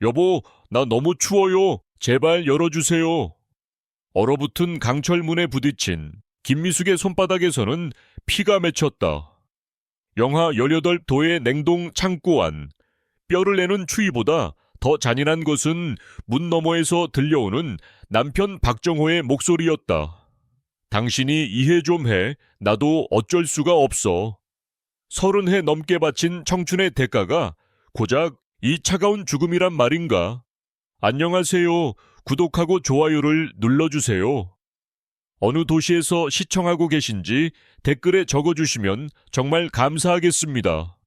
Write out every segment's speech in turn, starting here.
여보, 나 너무 추워요. 제발 열어주세요. 얼어붙은 강철문에 부딪힌 김미숙의 손바닥에서는 피가 맺혔다. 영하 18도의 냉동 창고 안, 뼈를 내는 추위보다 더 잔인한 것은 문 너머에서 들려오는 남편 박정호의 목소리였다. 당신이 이해 좀 해. 나도 어쩔 수가 없어. 30해 넘게 바친 청춘의 대가가 고작 이 차가운 죽음이란 말인가? 안녕하세요. 구독하고 좋아요를 눌러주세요. 어느 도시에서 시청하고 계신지 댓글에 적어주시면 정말 감사하겠습니다.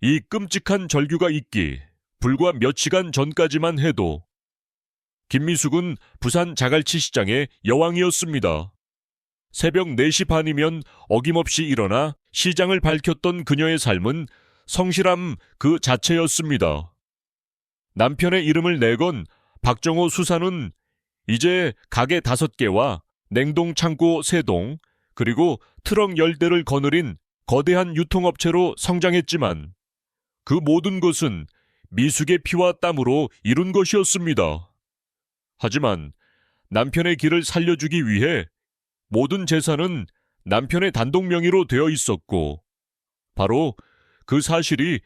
이 끔찍한 절규가 있기 불과 몇 시간 전까지만 해도 김미숙은 부산 자갈치 시장의 여왕이었습니다. 새벽 4시 반이면 어김없이 일어나 시장을 밝혔던 그녀의 삶은 성실함 그 자체였습니다. 남편의 이름을 내건 박정호 수사는 이제 가게 5개와 냉동 창고 3동, 그리고 트럭 10대를 거느린 거대한 유통업체로 성장했지만 그 모든 것은 미숙의 피와 땀으로 이룬 것이었습니다. 하지만 남편의 길을 살려주기 위해 모든 재산은 남편의 단독 명의로 되어 있었고, 바로 그 사실이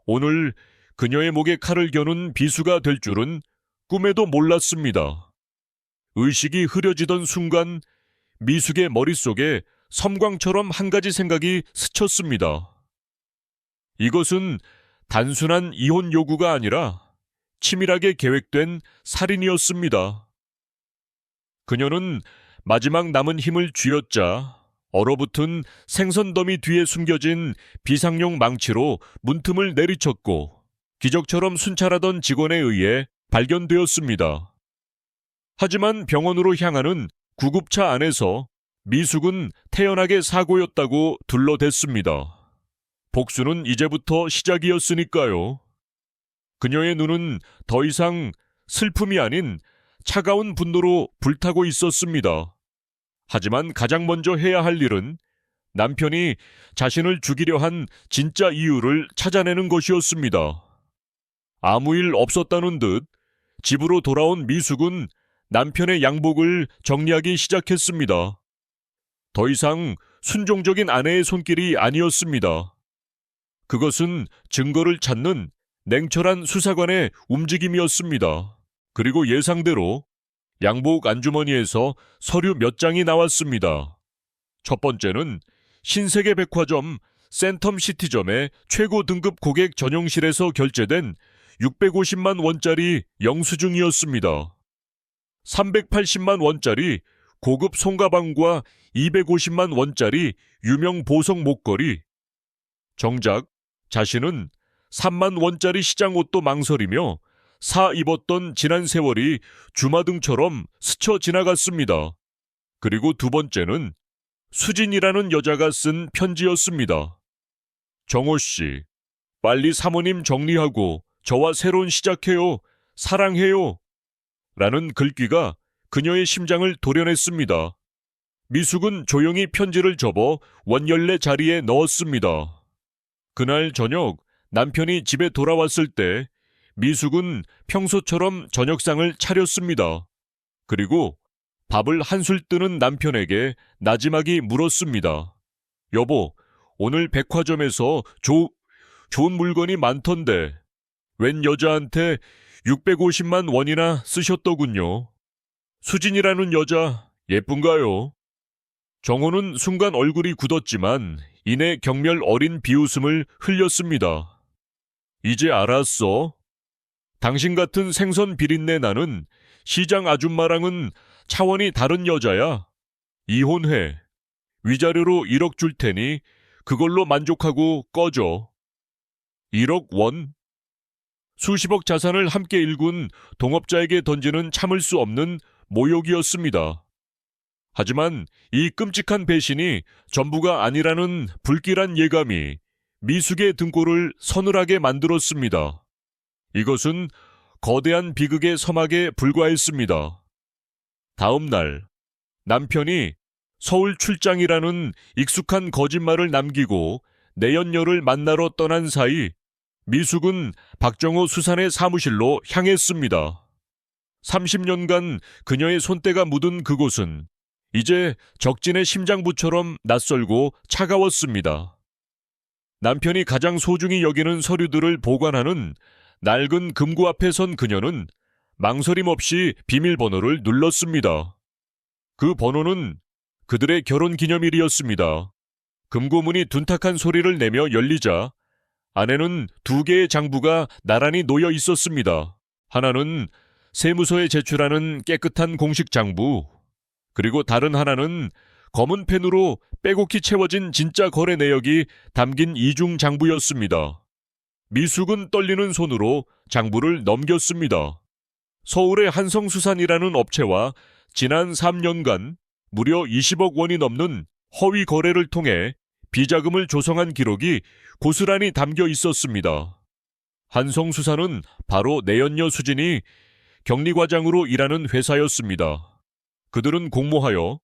오늘 그녀의 목에 칼을 겨눈 비수가 될 줄은 꿈에도 몰랐습니다. 의식이 흐려지던 순간 미숙의 머릿속에 섬광처럼 한 가지 생각이 스쳤습니다. 이것은 단순한 이혼 요구가 아니라 치밀하게 계획된 살인이었습니다. 그녀는 마지막 남은 힘을 쥐어짜 얼어붙은 생선 더미 뒤에 숨겨진 비상용 망치로 문틈을 내리쳤고 기적처럼 순찰하던 직원에 의해 발견되었습니다. 하지만 병원으로 향하는 구급차 안에서 미숙은 태연하게 사고였다고 둘러댔습니다. 복수는 이제부터 시작이었으니까요. 그녀의 눈은 더 이상 슬픔이 아닌 차가운 분노로 불타고 있었습니다. 하지만 가장 먼저 해야 할 일은 남편이 자신을 죽이려 한 진짜 이유를 찾아내는 것이었습니다. 아무 일 없었다는 듯 집으로 돌아온 미숙은 남편의 양복을 정리하기 시작했습니다. 더 이상 순종적인 아내의 손길이 아니었습니다. 그것은 증거를 찾는 냉철한 수사관의 움직임이었습니다. 그리고 예상대로 양복 안주머니에서 서류 몇 장이 나왔습니다. 첫 번째는 신세계 백화점 센텀시티점의 최고 등급 고객 전용실에서 결제된 650만 원짜리 영수증이었습니다. 380만 원짜리 고급 손가방과 250만 원짜리 유명 보석 목걸이. 정작 자신은 3만 원짜리 시장 옷도 망설이며 사 입었던 지난 세월이 주마등처럼 스쳐 지나갔습니다. 그리고 두 번째는 수진이라는 여자가 쓴 편지였습니다. 정호 씨, 빨리 사모님 정리하고 저와 새로운 시작해요. 사랑해요. 라는 글귀가 그녀의 심장을 도려냈습니다. 미숙은 조용히 편지를 접어 원열쇠 자리에 넣었습니다. 그날 저녁 남편이 집에 돌아왔을 때 미숙은 평소처럼 저녁상을 차렸습니다. 그리고 밥을 한술 뜨는 남편에게 나지막이 물었습니다. 여보, 오늘 백화점에서 좋은 물건이 많던데 웬 여자한테 650만 원이나 쓰셨더군요. 수진이라는 여자 예쁜가요? 정호는 순간 얼굴이 굳었지만 이내 경멸 어린 비웃음을 흘렸습니다. 이제 알았어? 당신 같은 생선 비린내 나는 시장 아줌마랑은 차원이 다른 여자야. 이혼해. 위자료로 1억 줄 테니 그걸로 만족하고 꺼져. 1억 원? 수십억 자산을 함께 일군 동업자에게 던지는 참을 수 없는 모욕이었습니다. 하지만 이 끔찍한 배신이 전부가 아니라는 불길한 예감이 미숙의 등골을 서늘하게 만들었습니다. 이것은 거대한 비극의 서막에 불과했습니다. 다음 날 남편이 서울 출장이라는 익숙한 거짓말을 남기고 내연녀를 만나러 떠난 사이 미숙은 박정호 수산의 사무실로 향했습니다. 30년간 그녀의 손때가 묻은 그곳은 이제 적진의 심장부처럼 낯설고 차가웠습니다. 남편이 가장 소중히 여기는 서류들을 보관하는 낡은 금고 앞에 선 그녀는 망설임 없이 비밀번호를 눌렀습니다. 그 번호는 그들의 결혼기념일이었습니다. 금고문이 둔탁한 소리를 내며 열리자 안에는 2개의 장부가 나란히 놓여 있었습니다. 하나는 세무서에 제출하는 깨끗한 공식 장부, 그리고 다른 하나는 검은 펜으로 빼곡히 채워진 진짜 거래 내역이 담긴 이중 장부였습니다. 미숙은 떨리는 손으로 장부를 넘겼습니다. 서울의 한성수산이라는 업체와 지난 3년간 무려 20억 원이 넘는 허위 거래를 통해 비자금을 조성한 기록이 고스란히 담겨 있었습니다. 한성수산은 바로 내연녀 수진이 격리과장으로 일하는 회사였습니다. 그들은 공모하여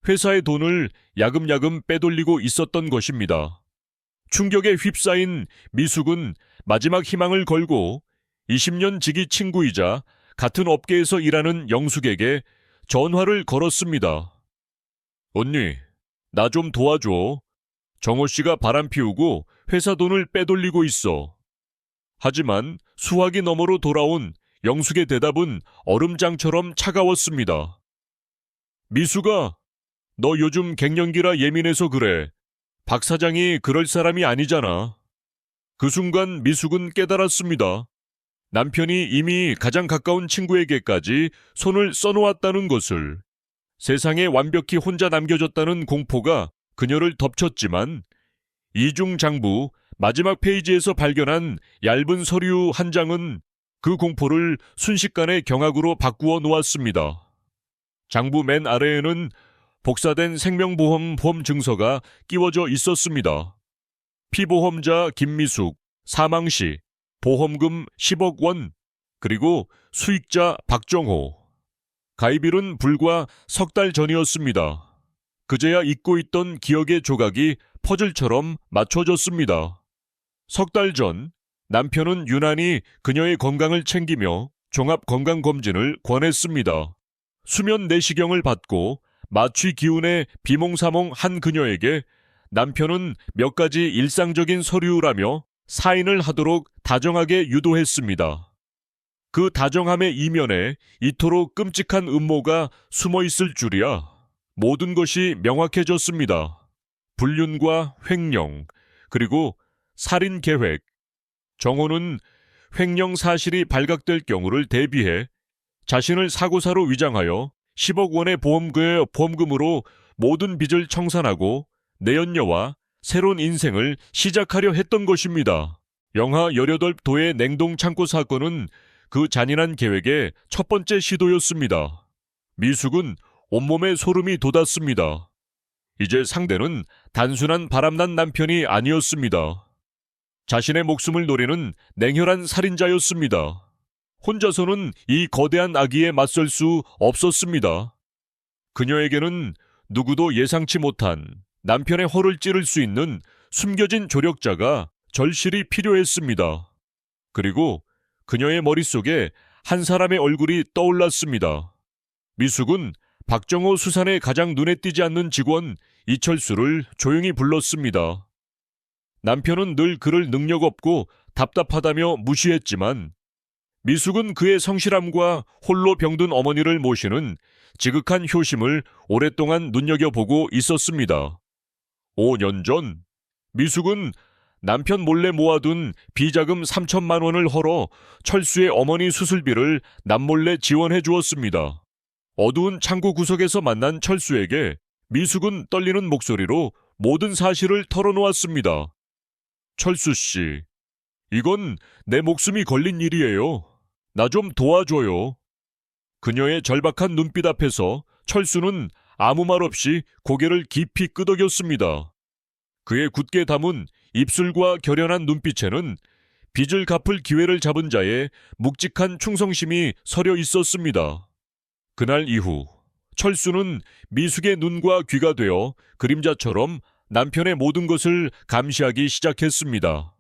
회사의 돈을 야금야금 빼돌리고 있었던 것입니다. 충격에 휩싸인 미숙은 마지막 희망을 걸고 20년 지기 친구이자 같은 업계에서 일하는 영숙에게 전화를 걸었습니다. 언니, 나 좀 도와줘. 정호 씨가 바람 피우고 회사 돈을 빼돌리고 있어. 하지만 수화기 너머로 돌아온 영숙의 대답은 얼음장처럼 차가웠습니다. 미숙아, 너 요즘 갱년기라 예민해서 그래. 박 사장이 그럴 사람이 아니잖아. 그 순간 미숙은 깨달았습니다. 남편이 이미 가장 가까운 친구에게까지 손을 써놓았다는 것을. 세상에 완벽히 혼자 남겨졌다는 공포가 그녀를 덮쳤지만 이중 장부 마지막 페이지에서 발견한 얇은 서류 한 장은 그 공포를 순식간에 경악으로 바꾸어 놓았습니다. 장부 맨 아래에는 복사된 생명보험 보험 증서가 끼워져 있었습니다. 피보험자 김미숙, 사망 시 보험금 10억 원, 그리고 수익자 박정호. 가입일은 불과 3달 전이었습니다. 그제야 잊고 있던 기억의 조각이 퍼즐처럼 맞춰졌습니다. 3달 전, 남편은 유난히 그녀의 건강을 챙기며 종합건강검진을 권했습니다. 수면 내시경을 받고 마취 기운에 비몽사몽한 그녀에게 남편은 몇 가지 일상적인 서류라며 사인을 하도록 다정하게 유도했습니다. 그 다정함의 이면에 이토록 끔찍한 음모가 숨어 있을 줄이야. 모든 것이 명확해졌습니다. 불륜과 횡령, 그리고 살인 계획. 정호는 횡령 사실이 발각될 경우를 대비해 자신을 사고사로 위장하여 10억 원의 보험금으로 모든 빚을 청산하고 내연녀와 새로운 인생을 시작하려 했던 것입니다. 영하 18도의 냉동 창고 사건은 그 잔인한 계획의 첫 번째 시도였습니다. 미숙은 온몸에 소름이 돋았습니다. 이제 상대는 단순한 바람난 남편이 아니었습니다. 자신의 목숨을 노리는 냉혈한 살인자였습니다. 혼자서는 이 거대한 악의에 맞설 수 없었습니다. 그녀에게는 누구도 예상치 못한 남편의 허를 찌를 수 있는 숨겨진 조력자가 절실히 필요했습니다. 그리고 그녀의 머릿속에 한 사람의 얼굴이 떠올랐습니다. 미숙은 박정호 수산의 가장 눈에 띄지 않는 직원 이철수를 조용히 불렀습니다. 남편은 늘 그를 능력 없고 답답하다며 무시했지만 미숙은 그의 성실함과 홀로 병든 어머니를 모시는 지극한 효심을 오랫동안 눈여겨보고 있었습니다. 5년 전 미숙은 남편 몰래 모아둔 비자금 3천만 원을 헐어 철수의 어머니 수술비를 남몰래 지원해 주었습니다. 어두운 창고 구석에서 만난 철수에게 미숙은 떨리는 목소리로 모든 사실을 털어놓았습니다. 철수 씨, 이건 내 목숨이 걸린 일이에요. 나 좀 도와줘요. 그녀의 절박한 눈빛 앞에서 철수는 아무 말 없이 고개를 깊이 끄덕였습니다. 그의 굳게 담은 입술과 결연한 눈빛에는 빚을 갚을 기회를 잡은 자의 묵직한 충성심이 서려 있었습니다. 그날 이후 철수는 미숙의 눈과 귀가 되어 그림자처럼 남편의 모든 것을 감시하기 시작했습니다.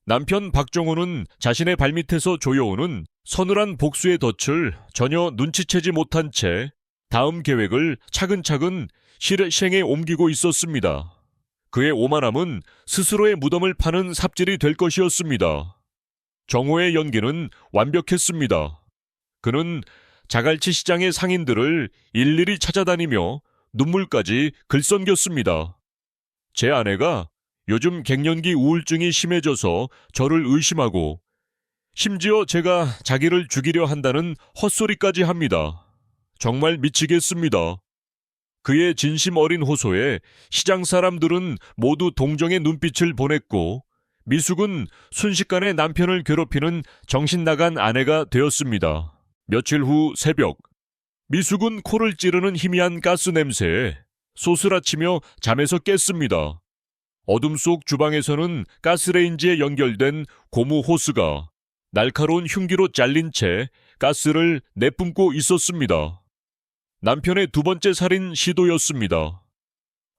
남편 박정호는 자신의 발밑에서 조여오는 서늘한 복수의 덫을 전혀 눈치채지 못한 채 다음 계획을 차근차근 실행에 옮기고 있었습니다. 그의 오만함은 스스로의 무덤을 파는 삽질이 될 것이었습니다. 정호의 연기는 완벽했습니다. 그는 자갈치 시장의 상인들을 일일이 찾아다니며 눈물까지 글썽겼습니다. 제 아내가 요즘 갱년기 우울증이 심해져서 저를 의심하고 심지어 제가 자기를 죽이려 한다는 헛소리까지 합니다. 정말 미치겠습니다. 그의 진심 어린 호소에 시장 사람들은 모두 동정의 눈빛을 보냈고 미숙은 순식간에 남편을 괴롭히는 정신 나간 아내가 되었습니다. 며칠 후 새벽, 미숙은 코를 찌르는 희미한 가스 냄새에 소스라치며 잠에서 깼습니다. 어둠 속 주방에서는 가스레인지에 연결된 고무 호스가 날카로운 흉기로 잘린 채 가스를 내뿜고 있었습니다. 남편의 두 번째 살인 시도였습니다.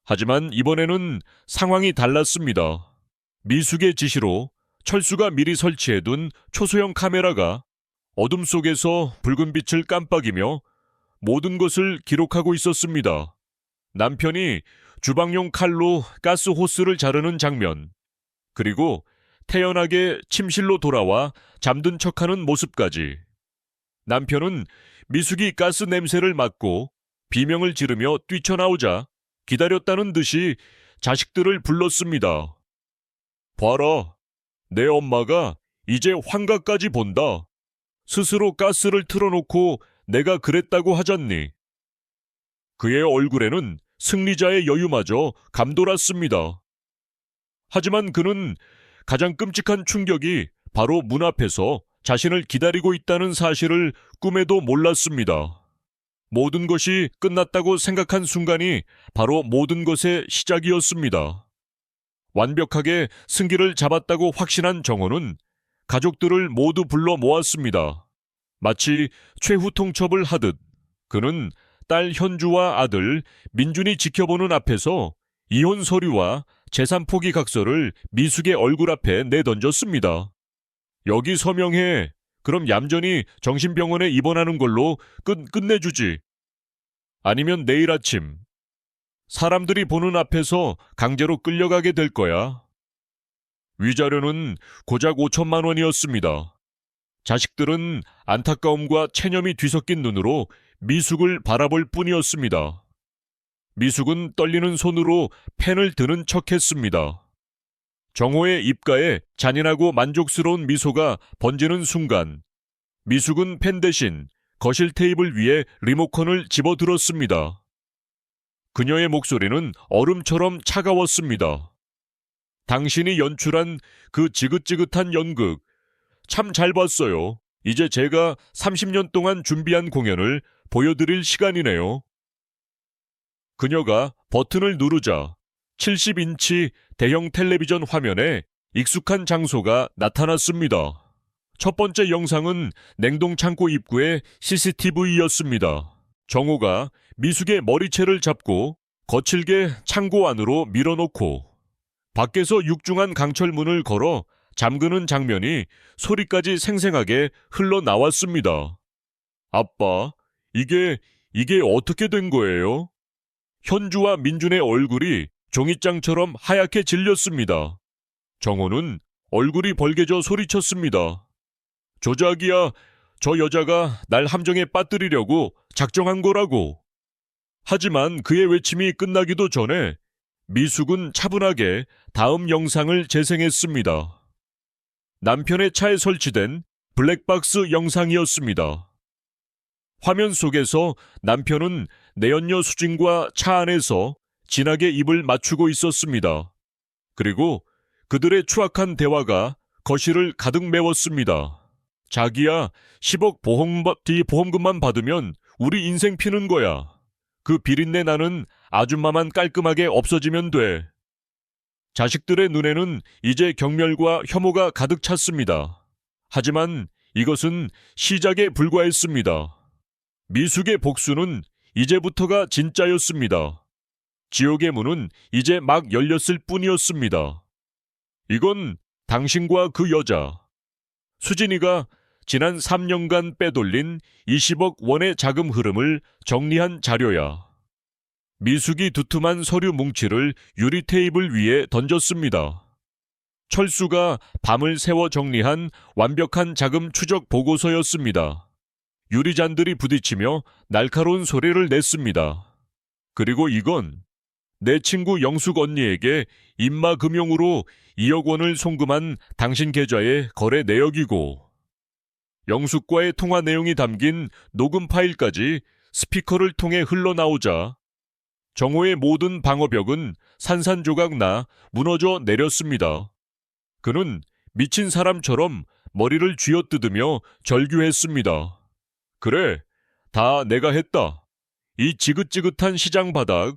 하지만 이번에는 상황이 달랐습니다. 미숙의 지시로 철수가 미리 설치해둔 초소형 카메라가 어둠 속에서 붉은 빛을 깜빡이며 모든 것을 기록하고 있었습니다. 남편이 주방용 칼로 가스 호스를 자르는 장면, 그리고 태연하게 침실로 돌아와 잠든 척하는 모습까지. 남편은 미숙이 가스 냄새를 맡고 비명을 지르며 뛰쳐나오자 기다렸다는 듯이 자식들을 불렀습니다. 봐라, 내 엄마가 이제 환각까지 본다. 스스로 가스를 틀어놓고 내가 그랬다고 하잖니. 그의 얼굴에는 승리자의 여유마저 감돌았습니다. 하지만 그는 가장 끔찍한 충격이 바로 문 앞에서 자신을 기다리고 있다는 사실을 꿈에도 몰랐습니다. 모든 것이 끝났다고 생각한 순간이 바로 모든 것의 시작이었습니다. 완벽하게 승기를 잡았다고 확신한 정호는 가족들을 모두 불러 모았습니다. 마치 최후 통첩을 하듯 그는 딸 현주와 아들 민준이 지켜보는 앞에서 이혼 서류와 재산 포기 각서를 미숙의 얼굴 앞에 내던졌습니다. 여기 서명해. 그럼 얌전히 정신병원에 입원하는 걸로 끝내주지. 아니면 내일 아침 사람들이 보는 앞에서 강제로 끌려가게 될 거야. 위자료는 고작 5천만 원이었습니다. 자식들은 안타까움과 체념이 뒤섞인 눈으로 미숙을 바라볼 뿐이었습니다. 미숙은 떨리는 손으로 펜을 드는 척했습니다. 정호의 입가에 잔인하고 만족스러운 미소가 번지는 순간 미숙은 펜 대신 거실 테이블 위에 리모컨을 집어들었습니다. 그녀의 목소리는 얼음처럼 차가웠습니다. 당신이 연출한 그 지긋지긋한 연극 참 잘 봤어요. 이제 제가 30년 동안 준비한 공연을 보여드릴 시간이네요. 그녀가 버튼을 누르자 70인치 대형 텔레비전 화면에 익숙한 장소가 나타났습니다. 첫 번째 영상은 냉동창고 입구의 CCTV였습니다. 정호가 미숙의 머리채를 잡고 거칠게 창고 안으로 밀어넣고 밖에서 육중한 강철문을 걸어 잠그는 장면이 소리까지 생생하게 흘러나왔습니다. 아빠, 이게 어떻게 된 거예요? 현주와 민준의 얼굴이 종이장처럼 하얗게 질렸습니다. 정호는 얼굴이 벌개져 소리쳤습니다. 조작이야. 저 여자가 날 함정에 빠뜨리려고 작정한 거라고. 하지만 그의 외침이 끝나기도 전에 미숙은 차분하게 다음 영상을 재생했습니다. 남편의 차에 설치된 블랙박스 영상이었습니다. 화면 속에서 남편은 내연녀 수진과 차 안에서 진하게 입을 맞추고 있었습니다. 그리고 그들의 추악한 대화가 거실을 가득 메웠습니다. 자기야, 10억 보험금만 받으면 우리 인생 피는 거야. 그 비린내 나는 아줌마만 깔끔하게 없어지면 돼. 자식들의 눈에는 이제 경멸과 혐오가 가득 찼습니다. 하지만 이것은 시작에 불과했습니다. 미숙의 복수는 이제부터가 진짜였습니다. 지옥의 문은 이제 막 열렸을 뿐이었습니다. 이건 당신과 그 여자, 수진이가 지난 3년간 빼돌린 20억 원의 자금 흐름을 정리한 자료야. 미숙이 두툼한 서류 뭉치를 유리 테이블 위에 던졌습니다. 철수가 밤을 새워 정리한 완벽한 자금 추적 보고서였습니다. 유리잔들이 부딪히며 날카로운 소리를 냈습니다. 그리고 이건 내 친구 영숙 언니에게 인마금용으로 2억 원을 송금한 당신 계좌의 거래 내역이고, 영숙과의 통화 내용이 담긴 녹음 파일까지 스피커를 통해 흘러나오자 정호의 모든 방어벽은 산산조각 나 무너져 내렸습니다. 그는 미친 사람처럼 머리를 쥐어뜯으며 절규했습니다. 그래, 다 내가 했다. 이 지긋지긋한 시장 바닥,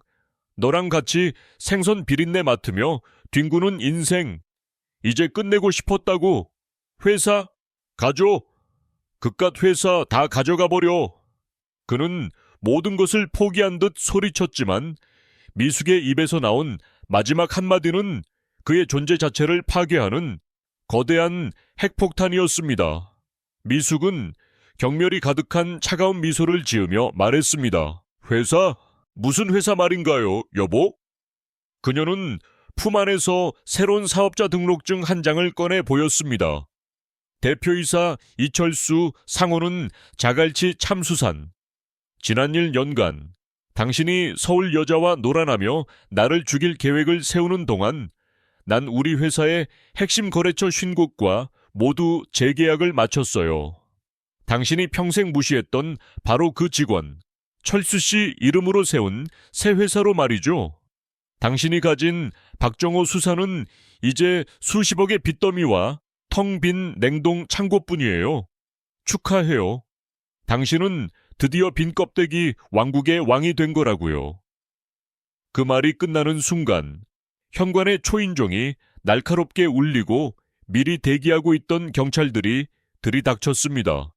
너랑 같이 생선 비린내 맡으며 뒹구는 인생, 이제 끝내고 싶었다고. 회사, 가져. 그깟 회사 다 가져가 버려. 그는 모든 것을 포기한 듯 소리쳤지만 미숙의 입에서 나온 마지막 한마디는 그의 존재 자체를 파괴하는 거대한 핵폭탄이었습니다. 미숙은 경멸이 가득한 차가운 미소를 지으며 말했습니다. 회사? 무슨 회사 말인가요, 여보? 그녀는 품 안에서 새로운 사업자 등록증 한 장을 꺼내 보였습니다. 대표이사 이철수 상호는 자갈치 참수산. 지난 일 연간 당신이 서울 여자와 놀아나며 나를 죽일 계획을 세우는 동안 난 우리 회사의 핵심 거래처 50곳과 모두 재계약을 마쳤어요. 당신이 평생 무시했던 바로 그 직원, 철수 씨 이름으로 세운 새 회사로 말이죠. 당신이 가진 박정호 수사는 이제 수십억의 빚더미와 텅 빈 냉동 창고뿐이에요. 축하해요. 당신은 드디어 빈 껍데기 왕국의 왕이 된 거라고요. 그 말이 끝나는 순간 현관의 초인종이 날카롭게 울리고 미리 대기하고 있던 경찰들이 들이닥쳤습니다.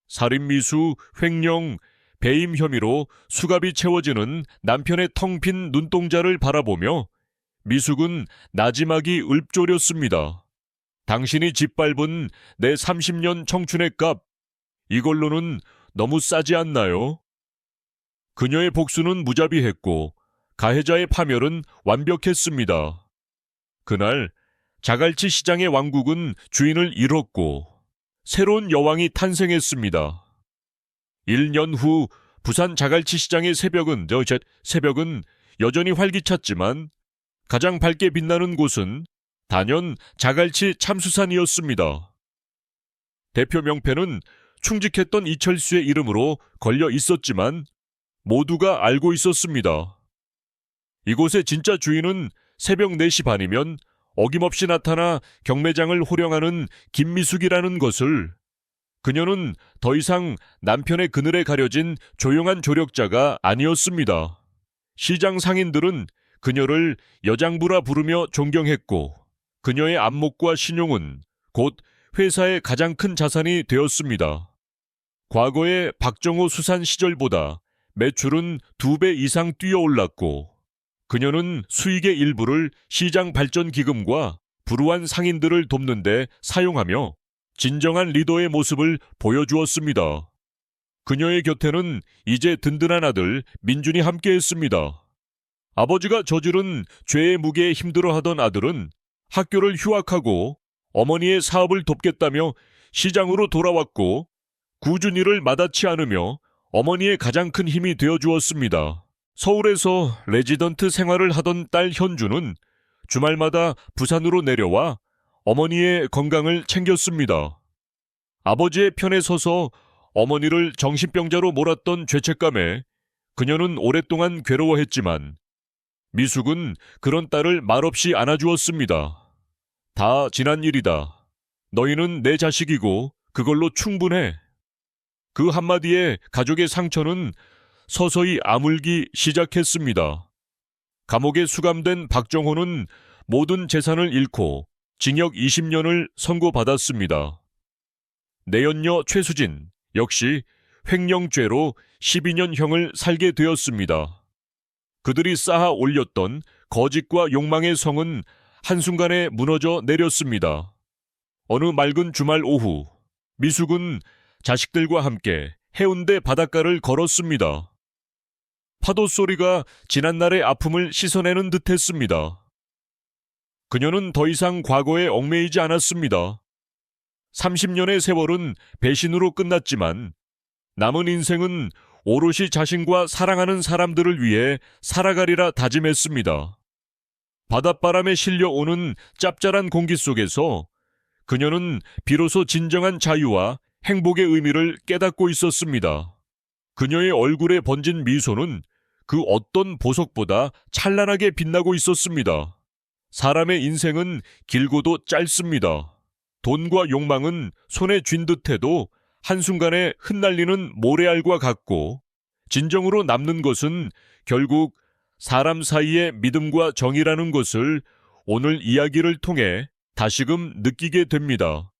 살인미수, 횡령, 배임 혐의로 수갑이 채워지는 남편의 텅 빈 눈동자를 바라보며 미숙은 나지막이 읊조렸습니다. 당신이 짓밟은 내 30년 청춘의 값, 이걸로는 너무 싸지 않나요? 그녀의 복수는 무자비했고 가해자의 파멸은 완벽했습니다. 그날 자갈치 시장의 왕국은 주인을 잃었고 새로운 여왕이 탄생했습니다. 1년 후 부산 자갈치 시장의 새벽은 여전히 활기찼지만 가장 밝게 빛나는 곳은 단연 자갈치 참수산이었습니다. 대표 명패는 충직했던 이철수의 이름으로 걸려 있었지만 모두가 알고 있었습니다. 이곳의 진짜 주인은 새벽 4시 반이면 어김없이 나타나 경매장을 호령하는 김미숙이라는 것을. 그녀는 더 이상 남편의 그늘에 가려진 조용한 조력자가 아니었습니다. 시장 상인들은 그녀를 여장부라 부르며 존경했고 그녀의 안목과 신용은 곧 회사의 가장 큰 자산이 되었습니다. 과거의 박정호 수산 시절보다 매출은 2배 이상 뛰어올랐고 그녀는 수익의 일부를 시장 발전 기금과 불우한 상인들을 돕는 데 사용하며 진정한 리더의 모습을 보여주었습니다. 그녀의 곁에는 이제 든든한 아들 민준이 함께했습니다. 아버지가 저지른 죄의 무게에 힘들어하던 아들은 학교를 휴학하고 어머니의 사업을 돕겠다며 시장으로 돌아왔고 꾸준히를 마다치 않으며 어머니의 가장 큰 힘이 되어주었습니다. 서울에서 레지던트 생활을 하던 딸 현주는 주말마다 부산으로 내려와 어머니의 건강을 챙겼습니다. 아버지의 편에 서서 어머니를 정신병자로 몰았던 죄책감에 그녀는 오랫동안 괴로워했지만 미숙은 그런 딸을 말없이 안아주었습니다. 다 지난 일이다. 너희는 내 자식이고 그걸로 충분해. 그 한마디에 가족의 상처는 서서히 아물기 시작했습니다. 감옥에 수감된 박정호는 모든 재산을 잃고 징역 20년을 선고받았습니다. 내연녀 최수진 역시 횡령죄로 12년형을 살게 되었습니다. 그들이 쌓아 올렸던 거짓과 욕망의 성은 한순간에 무너져 내렸습니다. 어느 맑은 주말 오후, 미숙은 자식들과 함께 해운대 바닷가를 걸었습니다. 파도 소리가 지난날의 아픔을 씻어내는 듯했습니다. 그녀는 더 이상 과거에 얽매이지 않았습니다. 30년의 세월은 배신으로 끝났지만 남은 인생은 오롯이 자신과 사랑하는 사람들을 위해 살아가리라 다짐했습니다. 바닷바람에 실려오는 짭짤한 공기 속에서 그녀는 비로소 진정한 자유와 행복의 의미를 깨닫고 있었습니다. 그녀의 얼굴에 번진 미소는 그 어떤 보석보다 찬란하게 빛나고 있었습니다. 사람의 인생은 길고도 짧습니다. 돈과 욕망은 손에 쥔 듯해도 한순간에 흩날리는 모래알과 같고, 진정으로 남는 것은 결국 사람 사이의 믿음과 정이라는 것을 오늘 이야기를 통해 다시금 느끼게 됩니다.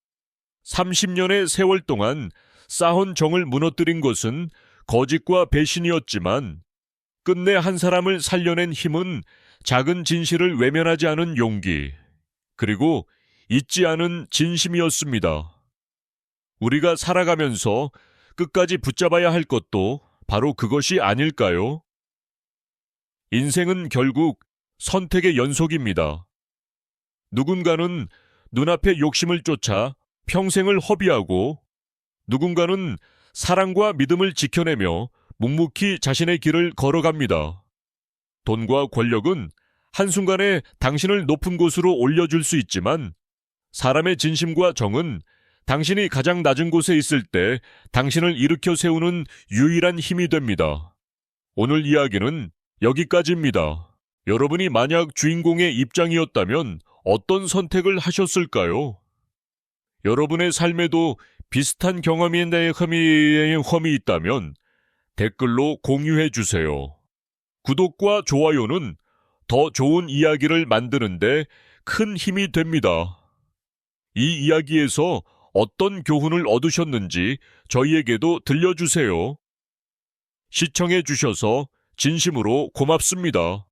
30년의 세월 동안 쌓은 정을 무너뜨린 것은 거짓과 배신이었지만, 끝내 한 사람을 살려낸 힘은 작은 진실을 외면하지 않은 용기, 그리고 잊지 않은 진심이었습니다. 우리가 살아가면서 끝까지 붙잡아야 할 것도 바로 그것이 아닐까요? 인생은 결국 선택의 연속입니다. 누군가는 눈앞의 욕심을 쫓아 평생을 허비하고, 누군가는 사랑과 믿음을 지켜내며 묵묵히 자신의 길을 걸어갑니다. 돈과 권력은 한순간에 당신을 높은 곳으로 올려줄 수 있지만, 사람의 진심과 정은 당신이 가장 낮은 곳에 있을 때 당신을 일으켜 세우는 유일한 힘이 됩니다. 오늘 이야기는 여기까지입니다. 여러분이 만약 주인공의 입장이었다면 어떤 선택을 하셨을까요? 여러분의 삶에도 비슷한 경험에 대해 험이 있다면 댓글로 공유해 주세요. 구독과 좋아요는 더 좋은 이야기를 만드는데 큰 힘이 됩니다. 이 이야기에서 어떤 교훈을 얻으셨는지 저희에게도 들려주세요. 시청해 주셔서 진심으로 고맙습니다.